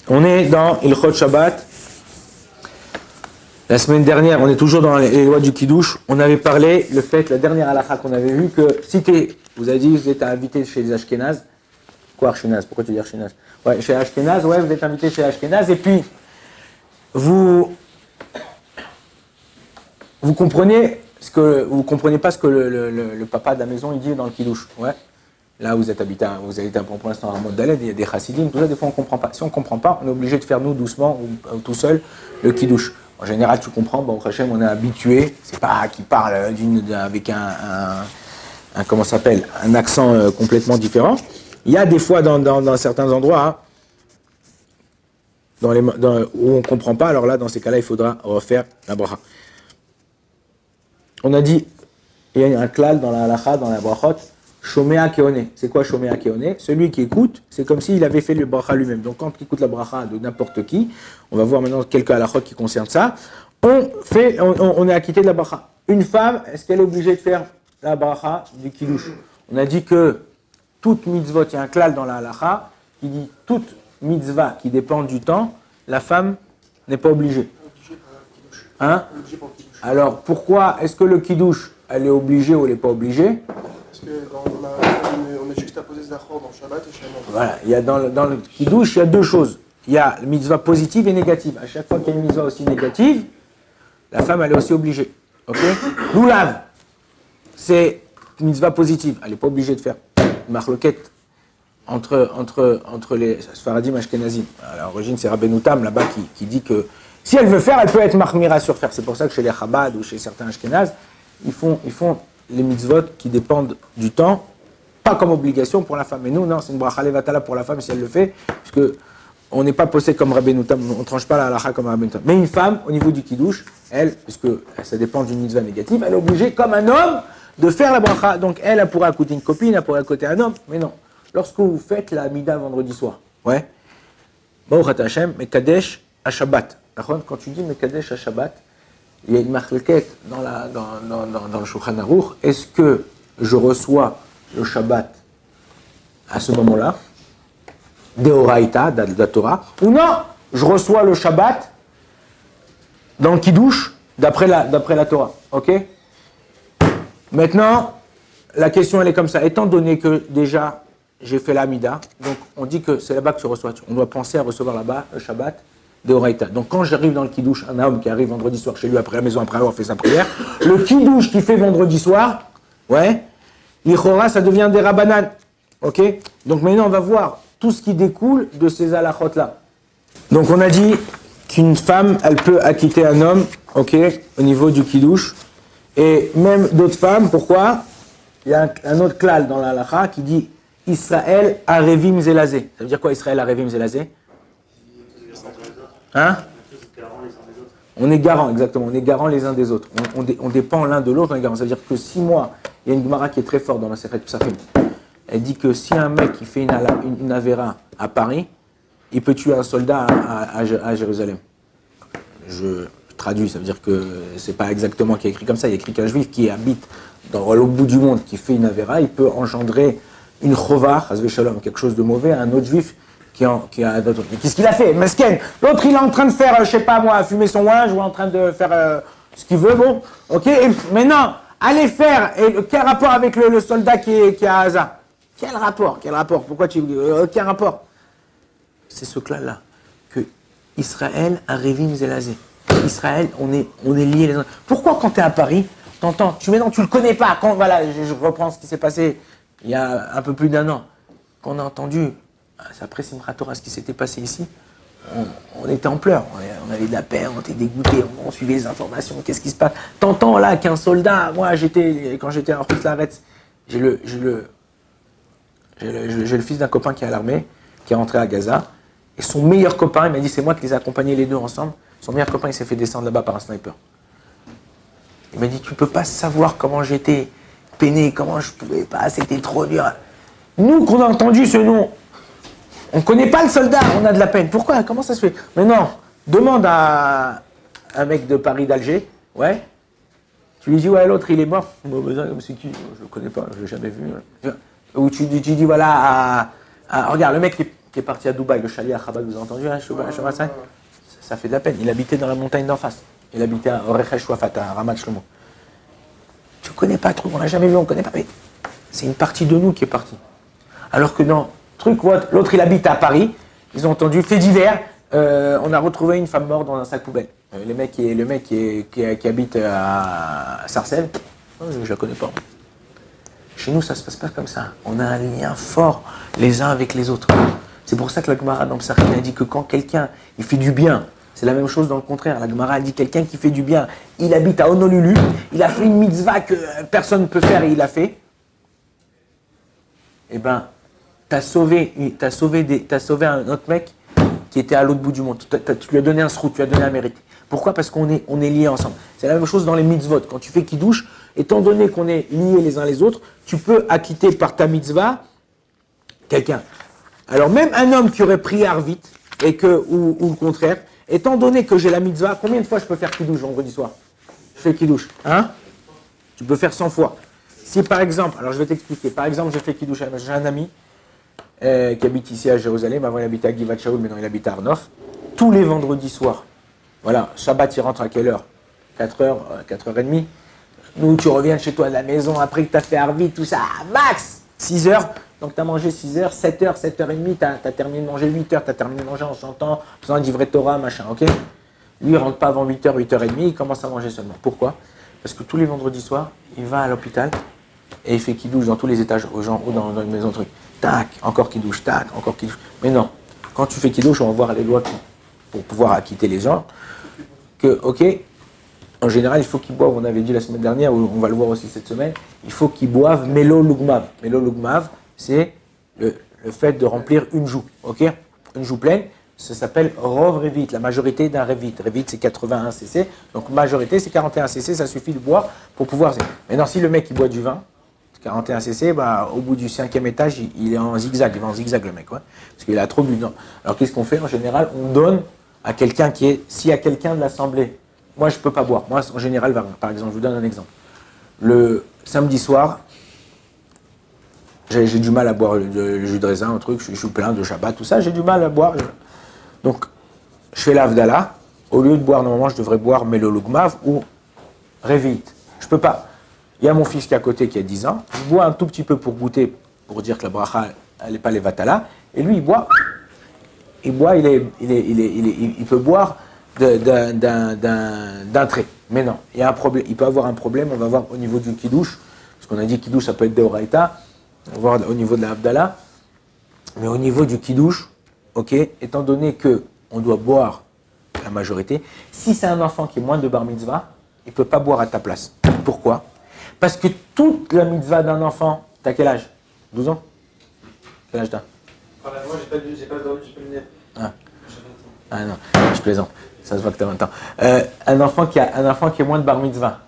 On est dans Ilchot Shabbat. La semaine dernière, on est toujours dans les lois du Kiddush. On avait parlé, le fait, la dernière halakha qu'on avait vue, que si vous avez dit, vous êtes invité chez les Ashkénazes. Quoi Ashkénaz? Pourquoi tu dis Ashkénaz? Ouais, chez Ashkénaz, ouais, vous êtes invité chez Ashkénaz, et puis, vous comprenez pas ce que le papa de la maison, il dit dans le Kiddush. Ouais. Là, vous avez été pour l'instant en mode d'Aled, il y a des chassidim, tout ça, des fois on ne comprend pas. Si on ne comprend pas, on est obligé de faire nous doucement ou tout seul le Kiddush. En général, tu comprends, bon, Hachem, on est habitué, c'est pas qu'il parle avec comment ça s'appelle, un accent complètement différent. Il y a des fois dans certains endroits où on ne comprend pas, alors là, dans ces cas-là, il faudra refaire la bracha. On a dit, il y a un klal dans la halacha, dans la brachot, Shomea Keone. C'est quoi Shomea Keone? Celui qui écoute, c'est comme s'il avait fait le bracha lui-même. Donc quand il écoute la bracha de n'importe qui, on va voir maintenant quelques halachot qui concernent ça, on est acquitté de la bracha. Une femme, est-ce qu'elle est obligée de faire la bracha du kiddush? On a dit que toute mitzvot, il y a un klal dans la halacha qui dit toute mitzvah qui dépend du temps, la femme n'est pas obligée. Hein? Alors pourquoi est-ce que le kiddush, elle est obligée ou elle n'est pas obligée? Parce qu'on a juxtaposé Zachor dans Shabbat et Shabbat. Voilà, il y a dans le Kiddush, il y a deux choses. Il y a la mitzvah positive et négative. À chaque fois qu'il y a une mitzvah aussi négative, la femme, elle est aussi obligée. Ok? L'oulav, c'est une mitzvah positive. Elle n'est pas obligée de faire une marloquette entre les Sfaradim et Ashkenazim. À l'origine, c'est Rabbeinu Tam, là-bas, qui dit que si elle veut faire, elle peut être marmira sur faire. C'est pour ça que chez les Chabad ou chez certains Ashkenaz, ils font les mitzvot qui dépendent du temps, pas comme obligation pour la femme. Mais nous, non, c'est une bracha levatala pour la femme si elle le fait, puisque on n'est pas posé comme Rabbeinu Tam, on ne tranche pas la halacha comme Rabbeinu Tam. Mais une femme, au niveau du kiddush, elle, puisque ça dépend d'une mitzvah négative, elle est obligée, comme un homme, de faire la bracha. Donc elle pourrait écouter une copine, elle pourrait écouter un homme, mais non. Lorsque vous faites la mida vendredi soir, ouais, Baruch Hashem, Mekadesh à Shabbat. Quand tu dis Mekadesh à Shabbat, il y a une marquette dans le Shulchan Aruch. Est-ce que je reçois le Shabbat à ce moment-là, Deoraita, de la Torah, ou non, je reçois le Shabbat dans le Kiddush, d'après la Torah. Ok? Maintenant, la question elle est comme ça. Étant donné que déjà j'ai fait l'Amida, donc on dit que c'est là-bas que tu reçois. On doit penser à recevoir là-bas le Shabbat. Donc quand j'arrive dans le kiddush, un homme qui arrive vendredi soir chez lui après la maison, après avoir fait sa prière, le kiddush qu'il fait vendredi soir, ouais, l'Ichora, ça devient des rabanan. Ok? Donc maintenant on va voir tout ce qui découle de ces halachot-là. Donc on a dit qu'une femme, elle peut acquitter un homme, ok, au niveau du kiddush, et même d'autres femmes, pourquoi? Il y a un autre klal dans la halacha qui dit Israël arevim zelazé. Ça veut dire quoi Israël arevim zelazé? Hein? On est garant, exactement. On est garant les uns des autres. On dépend l'un de l'autre, on est garant. Ça veut dire que si moi, il y a une Gemara qui est très forte dans la Sechet Psachim, elle dit que si un mec qui fait une Avera à Paris, il peut tuer un soldat à Jérusalem. Je traduis, ça veut dire que c'est pas exactement qui est écrit comme ça. Il y a écrit qu'un juif qui habite dans l'autre bout du monde, qui fait une Avera, il peut engendrer une Chova, quelque chose de mauvais, à un autre juif qu'est-ce qu'il a fait? Mesken. L'autre, il est en train de faire, je sais pas moi, fumer son linge ou en train de faire ce qu'il veut, bon. Ok? Et maintenant, allez faire. Et quel rapport avec le soldat qui est à Gaza? Quel rapport? Pourquoi quel rapport? C'est ce clan-là. Que Israël a Révim Zelazé. Israël, on est liés les uns. Pourquoi quand tu es à Paris, t'entends, tu le connais pas. Quand, voilà, je reprends ce qui s'est passé il y a un peu plus d'un an. Qu'on a entendu. Après Simchat Torah, ce qui s'était passé ici, on était en pleurs, on avait de la peine, on était dégoûtés, on suivait les informations, qu'est-ce qui se passe? T'entends là qu'un soldat, moi quand j'étais en Routlaretz, j'ai le fils d'un copain qui est à l'armée, qui est rentré à Gaza, et son meilleur copain, il m'a dit, c'est moi qui les ai accompagnés les deux ensemble, son meilleur copain il s'est fait descendre là-bas par un sniper. Il m'a dit, tu peux pas savoir comment j'étais peiné, comment je pouvais pas, c'était trop dur. Nous qu'on a entendu ce nom, on ne connaît pas le soldat, on a de la peine. Pourquoi? Comment ça se fait? Mais non, demande à un mec de Paris, d'Alger, ouais. Tu lui dis, ouais, l'autre, il est mort. C'est qui? Je ne le connais pas, je ne l'ai jamais vu. Ou tu dis, voilà, regarde, le mec, qui est parti à Dubaï, le Shaliach Chabad, vous avez entendu, hein, ça fait de la peine. Il habitait dans la montagne d'en face. Il habitait à Orechesh Wafat, à Ramat Shlomo. Tu ne connais pas trop, on l'a jamais vu, on ne connaît pas. Mais c'est une partie de nous qui est partie. Alors que dans truc, l'autre il habite à Paris, ils ont entendu fait divers, on a retrouvé une femme morte dans un sac poubelle. Le mec qui habite à Sarcelles, je ne la connais pas. Chez nous, ça ne se passe pas comme ça. On a un lien fort les uns avec les autres. C'est pour ça que la Gemara dans Psachim a dit que quand quelqu'un il fait du bien, c'est la même chose dans le contraire. La Gemara a dit quelqu'un qui fait du bien, il habite à Honolulu, il a fait une mitzvah que personne ne peut faire et il l'a fait. Eh bien, t'as sauvé un autre mec qui était à l'autre bout du monde. Tu lui as donné un srout, tu lui as donné un mérite. Pourquoi? Parce qu'on est liés ensemble. C'est la même chose dans les mitzvot. Quand tu fais kiddush, étant donné qu'on est liés les uns les autres, tu peux acquitter par ta mitzvah quelqu'un. Alors même un homme qui aurait pris Arvit, ou le contraire, étant donné que j'ai la mitzvah, combien de fois je peux faire kiddush vendredi soir? Je fais kiddush. Hein? Tu peux faire 100 fois. Si par exemple, alors je vais t'expliquer, par exemple je fais kiddush, j'ai un ami qui habite ici à Jérusalem, avant il habitait à Givat Shaul, maintenant il habite à Arnof, tous les vendredis soirs. Voilà, Shabbat il rentre à quelle heure? 4h, 4h30. Nous, tu reviens chez toi à la maison après que tu as fait Arvit, tout ça, max 6h. Donc tu as mangé 6h, 7h, 7h30, tu as terminé de manger 8h, tu as terminé de manger en chantant, en faisant un livret Torah, machin, ok? Lui, il ne rentre pas avant 8h, 8h30, il commence à manger seulement. Pourquoi? Parce que tous les vendredis soirs, il va à l'hôpital et il fait kidouche dans tous les étages, aux gens, ou dans une maison, truc. Tac, encore kidouche, tac, encore kidouche. Mais non, quand tu fais kidouche, on va voir les lois pour pouvoir acquitter les gens. Que, ok, en général, il faut qu'ils boivent, on avait dit la semaine dernière, ou on va le voir aussi cette semaine, il faut qu'ils boivent Melo Lugmav. Melo Lugmav, c'est le fait de remplir une joue, ok? Une joue pleine, ça s'appelle Rov Revit, la majorité d'un Revit. Revit, c'est 81 cc, donc majorité, c'est 41 cc, ça suffit de boire pour pouvoir... Maintenant, si le mec, il boit du vin, 41 cc, bah, au bout du 5e étage, il est en zigzag, il va en zigzag le mec, ouais, parce qu'il a trop bu. Alors qu'est-ce qu'on fait en général? On donne à quelqu'un qui est... S'il y a quelqu'un de l'assemblée, moi je ne peux pas boire. Moi en général, par exemple, je vous donne un exemple. Le samedi soir, j'ai du mal à boire le jus de raisin, un truc, je suis plein de Shabbat, tout ça, j'ai du mal à boire. Donc, je fais l'Avdallah. Au lieu de boire, normalement, je devrais boire Melo Lugmav ou Revit. Je ne peux pas. Il y a mon fils qui est à côté, qui a 10 ans. Je bois un tout petit peu pour goûter, pour dire que la bracha, elle n'est pas les vatala. Et lui, il boit, il peut boire d'un trait. Mais non, il y a un problème. Il peut avoir un problème, on va voir au niveau du kiddush, parce qu'on a dit kiddush, ça peut être deoraita. On va voir au niveau de la Abdallah. Mais au niveau du kiddush, ok, étant donné qu'on doit boire la majorité, si c'est un enfant qui est moins de bar mitzvah, il ne peut pas boire à ta place. Pourquoi? Parce que toute la mitzvah d'un enfant, t'as quel âge? 12 ans? Quel âge t'as? Moi, j'ai pas le dire. Ah non, je plaisante. Ça se voit que t'as 20 ans. Un enfant qui est moins de bar mitzvah,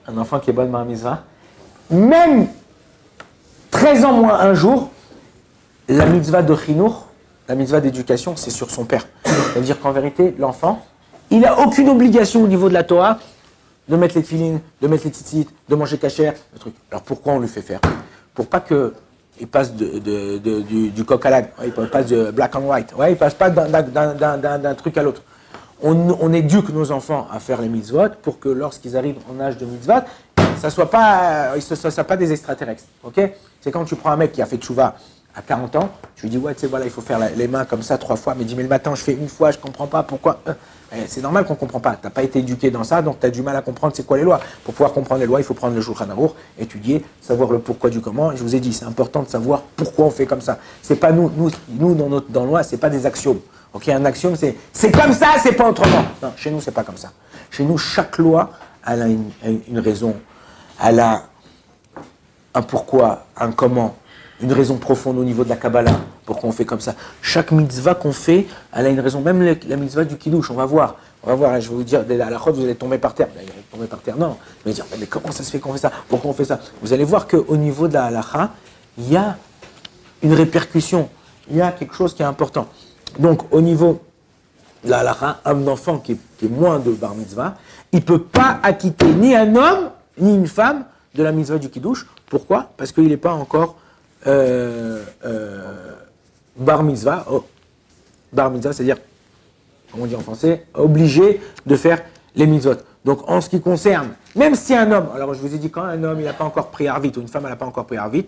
un enfant qui est moins de bar mitzvah, même 13 ans moins un jour, la mitzvah de chinour, la mitzvah d'éducation, c'est sur son père. C'est-à-dire qu'en vérité, l'enfant, il n'a aucune obligation au niveau de la Torah de mettre les tefilines, de mettre les tzitzit, de manger kasher, le truc. Alors pourquoi on lui fait faire? Pour pas qu'il passe du coq à l'âne, il passe de black and white, il passe pas d'un truc à l'autre. On éduque nos enfants à faire les mitzvot pour que lorsqu'ils arrivent en âge de mitzvot, ça ne soit pas des extraterrestres. Okay, c'est quand tu prends un mec qui a fait tchouva à 40 ans, tu lui dis, ouais, tu sais, voilà, il faut faire les mains comme ça 3 fois, mais il dit, mais le matin, je fais une fois, je ne comprends pas pourquoi. C'est normal qu'on ne comprend pas. Tu n'as pas été éduqué dans ça, donc tu as du mal à comprendre c'est quoi les lois. Pour pouvoir comprendre les lois, il faut prendre le Shulchan Aruch, étudier, savoir le pourquoi du comment. Et je vous ai dit, c'est important de savoir pourquoi on fait comme ça. C'est pas nous dans la loi, c'est pas des axiomes. Okay, un axiome, c'est comme ça, c'est pas autrement. Non, chez nous, c'est pas comme ça. Chez nous, chaque loi, elle a une raison, elle a un pourquoi, un comment, une raison profonde au niveau de la Kabbalah, pourquoi on fait comme ça. Chaque mitzvah qu'on fait, elle a une raison. Même la mitzvah du kiddush, on va voir, je vais vous dire, à la chôte, vous allez tomber par terre. Vous allez tomber par terre, non. Vous allez dire, mais comment ça se fait qu'on fait ça? Pourquoi on fait ça? Vous allez voir qu'au niveau de la halacha, il y a une répercussion, il y a quelque chose qui est important. Donc, au niveau de la halacha, un enfant qui est moins de bar mitzvah, il ne peut pas acquitter ni un homme, ni une femme de la mitzvah du kiddush. Pourquoi? Parce qu'il n'est pas encore bar mitzvah. Oh, bar mitzvah, c'est-à-dire, comme on dit en français, obligé de faire les mitzvot. Donc en ce qui concerne, même si un homme, alors je vous ai dit quand un homme il n'a pas encore pris Arvit ou une femme elle n'a pas encore pris Arvit,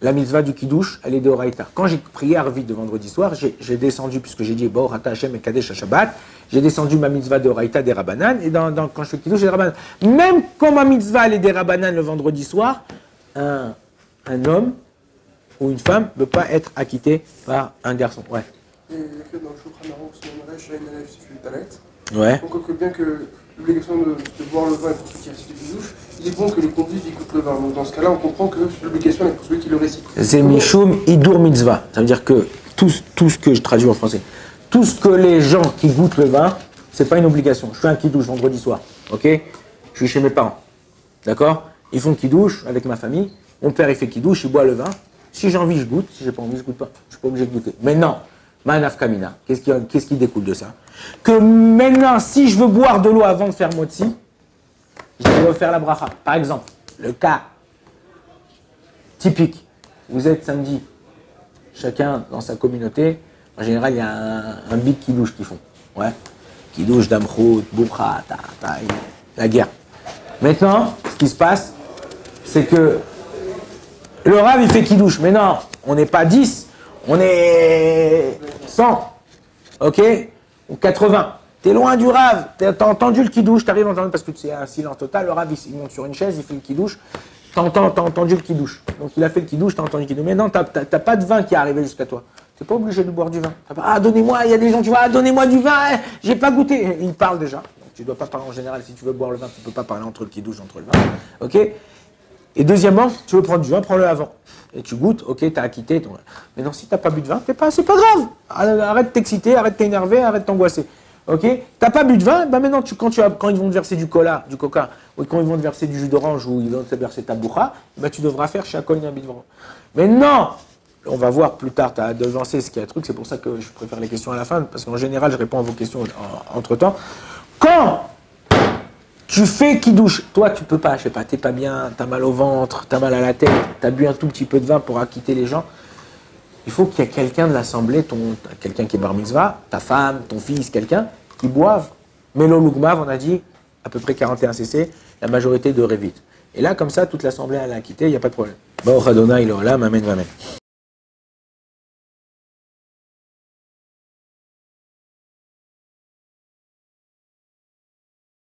la mitzvah du kiddush elle est de Horaïta. Quand j'ai prié Arvit de vendredi soir, j'ai descendu, puisque j'ai dit Bo'orata Hashem et Kadesh Shabbat, j'ai descendu ma mitzvah de Horaïta des Rabbanan, et quand je fais kiddush, j'ai des Rabbanan. Même quand ma mitzvah elle est des Rabbanan le vendredi soir, un homme ou une femme ne peut pas être acquitté par un garçon. Ouais. Et il y a que dans le Shulchan Aruch, si on arrête, une élève, si tu talet. Ouais. Donc, on peut bien que l'obligation de boire le vin est pour ceux qui récitent le kiddush, il est bon que les convives écoutent le vin. Donc, dans ce cas-là, on comprend que l'obligation est pour celui qui le récite. C'est Mishum Idur Mitzvah. Ça veut dire que tout ce que je traduis en français, tout ce que les gens qui goûtent le vin, c'est pas une obligation. Je fais un kiddush vendredi soir, ok? Je suis chez mes parents, d'accord? Ils font kiddush avec ma famille. Mon père, il fait kiddush, il boit le vin. Si j'ai envie, je goûte. Si j'ai pas envie, je goûte pas. Je suis pas obligé de goûter. Mais non, Manaf Kamina. Qu'est-ce qui découle de ça? Que maintenant, si je veux boire de l'eau avant de faire motzi, je dois faire la bracha. Par exemple, le cas typique. Vous êtes samedi, chacun dans sa communauté. En général, il y a un big kiddush qu'ils font. Ouais. Kiddush, damchut, boukha, la guerre. Maintenant, ce qui se passe, c'est que le Rav, il fait kiddush. Mais non, on n'est pas 10, on est 100. Ok? Ou 80. T'es loin du Rav. T'as entendu le kiddush, t'arrives à entendre parce que c'est un silence total. Le Rav, il monte sur une chaise, il fait le kiddush. T'as entendu le kiddush. Donc il a fait le kiddush, t'as entendu le kiddush. Mais non, t'as pas de vin qui est arrivé jusqu'à toi. T'es pas obligé de boire du vin. Ah, donnez-moi, il y a des gens qui vont, donnez-moi du vin, j'ai pas goûté. Il parle déjà. Donc, tu dois pas parler en général. Si tu veux boire le vin, tu peux pas parler entre le kiddush, entre le vin. Ok? Et deuxièmement, tu veux prendre du vin, prends-le avant. Et tu goûtes, ok, t'as acquitté. Mais non, si t'as pas bu de vin, c'est pas grave. Arrête de t'exciter, arrête de t'énerver, arrête de t'angoisser. Ok? T'as pas bu de vin, ben maintenant, quand ils vont te verser du cola, du coca, ou quand ils vont te verser du jus d'orange, ou ils vont te verser ta boucha, ben tu devras faire chacun un bidon. Mais non! On va voir plus tard, tu as devancé ce qu'il y a un truc, c'est pour ça que je préfère les questions à la fin, parce qu'en général, je réponds à vos questions entre-temps. Quand tu fais kiddush, toi tu peux pas, je sais pas, t'es pas bien, t'as mal au ventre, t'as mal à la tête, t'as bu un tout petit peu de vin pour acquitter les gens. Il faut qu'il y ait quelqu'un de l'assemblée, quelqu'un qui est bar mitzvah, ta femme, ton fils, quelqu'un, qui boive. Melo Lugmav, on a dit, à peu près 41 cc, la majorité de Revit. Et là, comme ça, toute l'assemblée elle a acquitté, il n'y a pas de problème. Baruch Adonai Elohim, amen, amen.